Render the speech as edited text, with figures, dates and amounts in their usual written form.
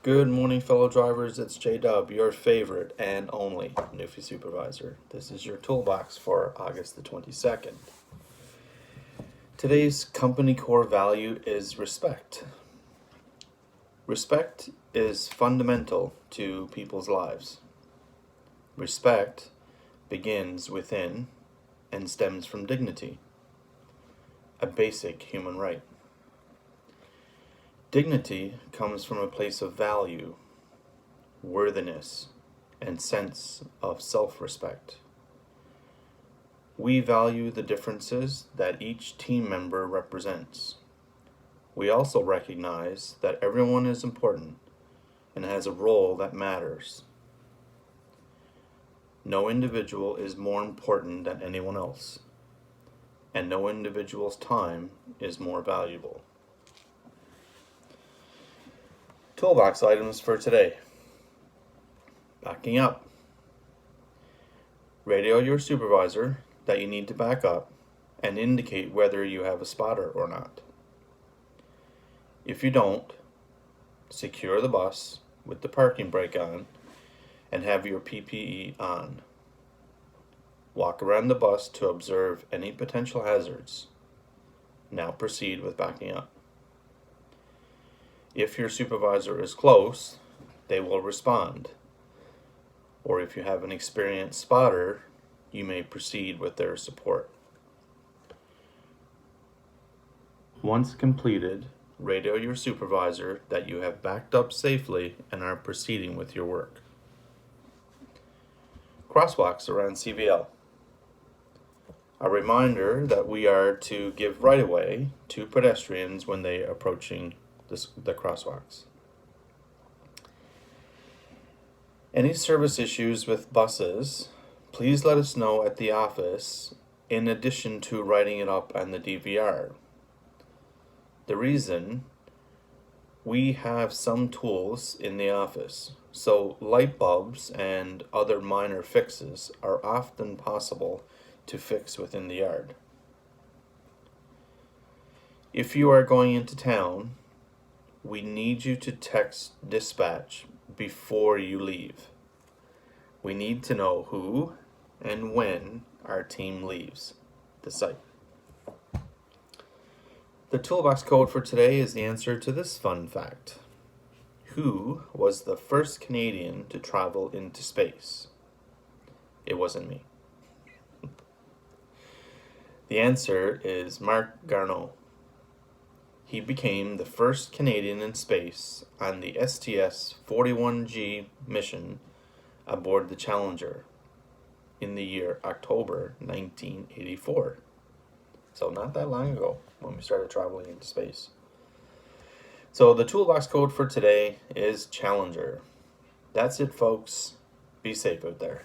Good morning, fellow drivers. It's J-Dub, your favorite and only Newfie supervisor. This is your toolbox for August the 22nd. Today's company core value is respect. Respect is fundamental to people's lives. Respect begins within and stems from dignity, a basic human right. Dignity comes from a place of value, worthiness, and sense of self-respect. We value the differences that each team member represents. We also recognize that everyone is important and has a role that matters. No individual is more important than anyone else, and no individual's time is more valuable. Toolbox items for today. Backing up. Radio your supervisor that you need to back up and indicate whether you have a spotter or not. If you don't, secure the bus with the parking brake on and have your PPE on. Walk around the bus to observe any potential hazards. Now proceed with backing up. If your supervisor is close, they will respond. Or if you have an experienced spotter, you may proceed with their support. Once completed, radio your supervisor that you have backed up safely and are proceeding with your work. Crosswalks around CVL. A reminder that we are to give right-of-way to pedestrians when they are approaching the crosswalks. Any service issues with buses, please let us know at the office in addition to writing it up on the DVR. The reason, we have some tools in the office, so light bulbs and other minor fixes are often possible to fix within the yard. If you are going into town, we need you to text dispatch before you leave. We need to know who and when our team leaves the site. The toolbox code for today is the answer to this fun fact. Who was the first Canadian to travel into space? It wasn't me. The answer is Marc Garneau. He became the first Canadian in space on the STS-41G mission aboard the Challenger in the year October 1984. So not that long ago when we started traveling into space. So the toolbox code for today is Challenger. That's it, folks. Be safe out there.